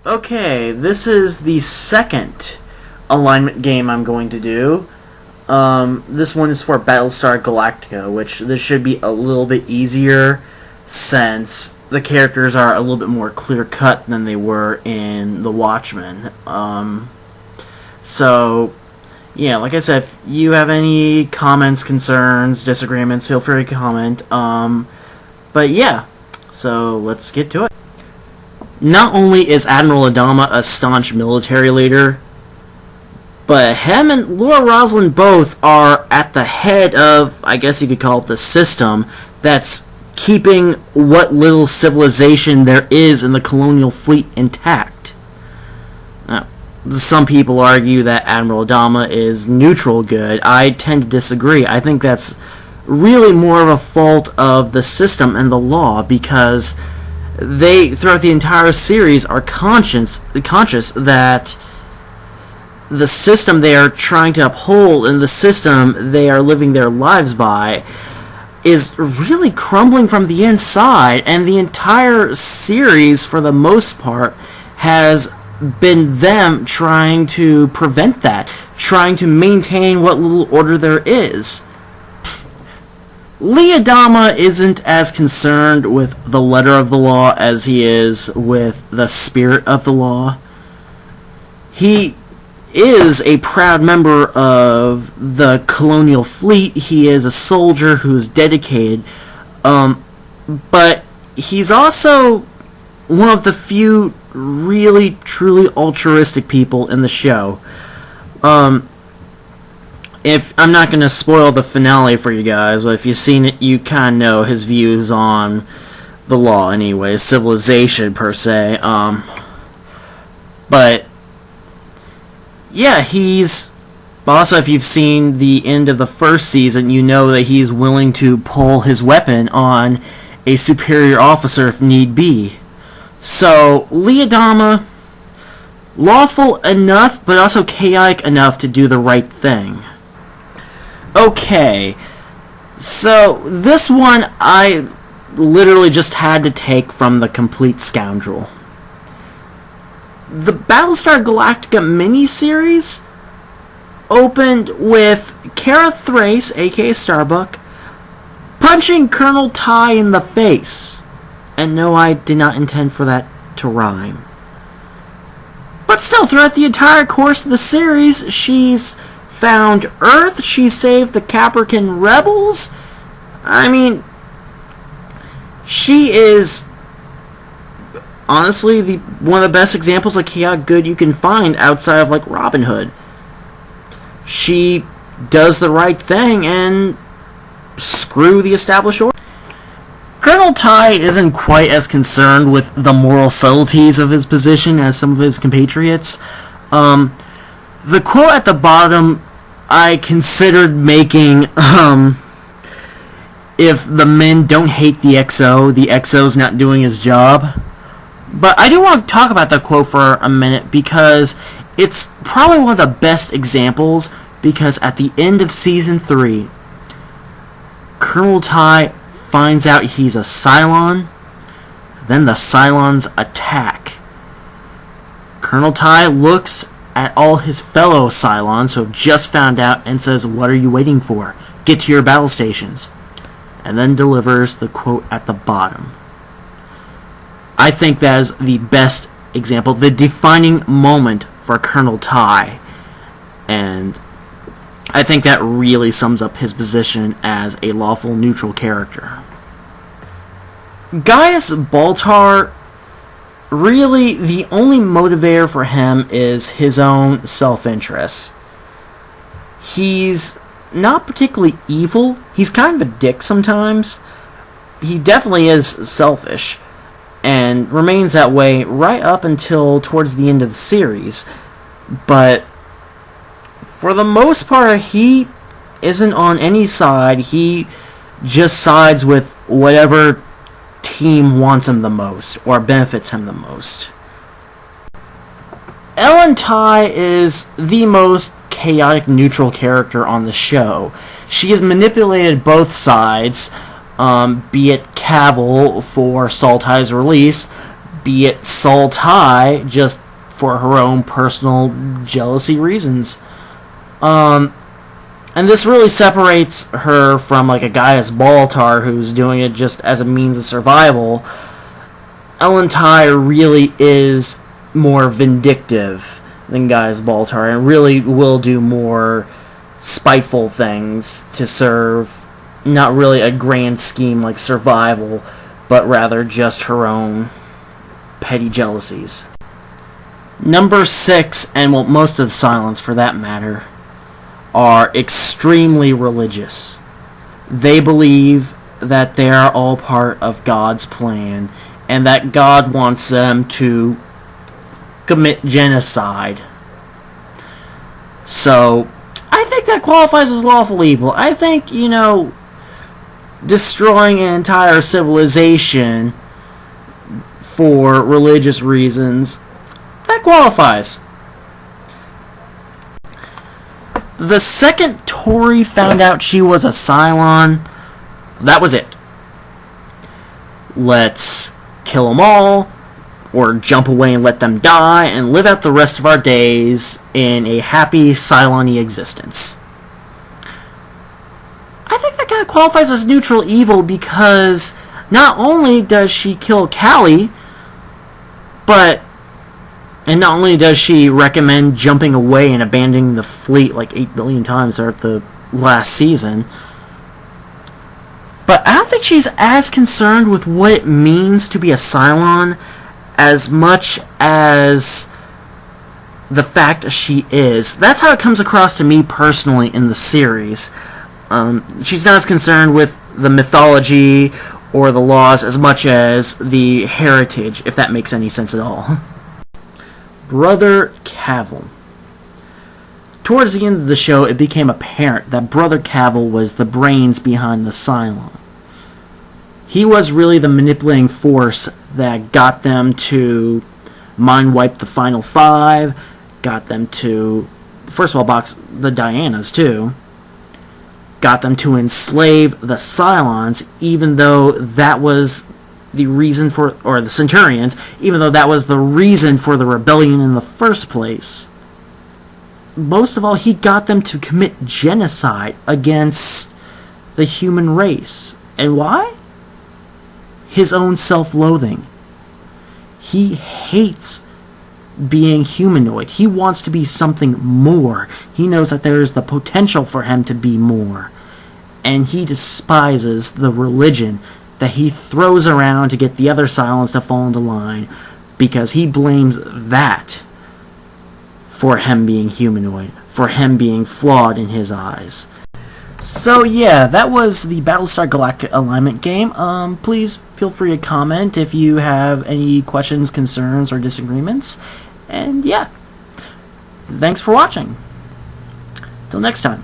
Okay, this is the second alignment game I'm going to do. This one is for Battlestar Galactica, which this should be a little bit easier since the characters are a little bit more clear-cut than they were in The Watchmen. So, yeah, like I said, if you have any comments, concerns, disagreements, feel free to comment. But yeah, so let's get to it. Not only is Admiral Adama a staunch military leader, but him and Laura Roslin both are at the head of, I guess you could call it the system, that's keeping what little civilization there is in the colonial fleet intact. Now, some people argue that Admiral Adama is neutral good. I tend to disagree. I think that's really more of a fault of the system and the law, because they, throughout the entire series, are conscious that the system they are trying to uphold and the system they are living their lives by is really crumbling from the inside, and the entire series, for the most part, has been them trying to prevent that, trying to maintain what little order there is. Lee Adama isn't as concerned with the letter of the law as he is with the spirit of the law. He is a proud member of the colonial fleet. He is a soldier who's dedicated. But he's also one of the few really, truly altruistic people in the show. If I'm not going to spoil the finale for you guys, but if you've seen it, you kind of know his views on the law anyway, civilization per se. But yeah, he's also, if you've seen the end of the first season, you know that he's willing to pull his weapon on a superior officer if need be. So Lee Adama, lawful enough, but also chaotic enough to do the right thing. Okay, so this one I literally just had to take from The Complete Scoundrel. The Battlestar Galactica miniseries opened with Kara Thrace, aka Starbuck, punching Colonel Ty in the face. And no, I did not intend for that to rhyme. But still, throughout the entire course of the series, she's found Earth, she saved the Caprican rebels. I mean, she is honestly one of the best examples of chaotic good you can find outside of like Robin Hood. She does the right thing and screw the established order. Colonel Ty isn't quite as concerned with the moral subtleties of his position as some of his compatriots. The quote at the bottom I considered making, if the men don't hate the XO's not doing his job. But I do want to talk about that quote for a minute, because it's probably one of the best examples, because at the end of Season 3, Colonel Ty finds out he's a Cylon, then the Cylons attack. Colonel Ty looks at all his fellow Cylons who have just found out and says, "What are you waiting for? Get to your battle stations." And then delivers the quote at the bottom. I think that is the best example, the defining moment for Colonel Ty. And I think that really sums up his position as a lawful neutral character. Gaius Baltar, really, the only motivator for him is his own self-interest. He's not particularly evil. He's kind of a dick sometimes. He definitely is selfish, and remains that way right up until towards the end of the series. But for the most part, he isn't on any side. He just sides with whatever team wants him the most or benefits him the most. Ellen Ty is the most chaotic neutral character on the show. She has manipulated both sides, be it Cavill for Saltai's release, be it Sultai, just for her own personal jealousy reasons. And this really separates her from like a Gaius Baltar who's doing it just as a means of survival. Elantai really is more vindictive than Gaius Baltar and really will do more spiteful things to serve not really a grand scheme like survival, but rather just her own petty jealousies. Number 6, and well, most of the Cylons for that matter, are extremely religious. They believe that they are all part of God's plan, and that God wants them to commit genocide. So, I think that qualifies as lawful evil. I think, destroying an entire civilization for religious reasons, that qualifies. The second Tori found out she was a Cylon, that was it. Let's kill them all, or jump away and let them die, and live out the rest of our days in a happy Cylon-y existence. I think that kind of qualifies as neutral evil because not only does she kill Callie, and not only does she recommend jumping away and abandoning the fleet like 8 billion times throughout the last season, but I don't think she's as concerned with what it means to be a Cylon as much as the fact she is. That's how it comes across to me personally in the series. She's not as concerned with the mythology or the laws as much as the heritage, if that makes any sense at all. Brother Cavil. Towards the end of the show, it became apparent that Brother Cavil was the brains behind the Cylon. He was really the manipulating force that got them to mind wipe the Final Five, got them to, first of all, box the Dianas too, got them to enslave the Cylons, even though that was the reason for, or the Centurions, even though that was the reason for the rebellion in the first place. Most of all, he got them to commit genocide against the human race. And why? His own self-loathing. He hates being humanoid. He wants to be something more. He knows that there is the potential for him to be more. And he despises the religion that he throws around to get the other Cylons to fall into line, because he blames that for him being humanoid, for him being flawed in his eyes. So yeah, that was the Battlestar Galactica alignment game. Please feel free to comment if you have any questions, concerns, or disagreements. And yeah, thanks for watching. Till next time.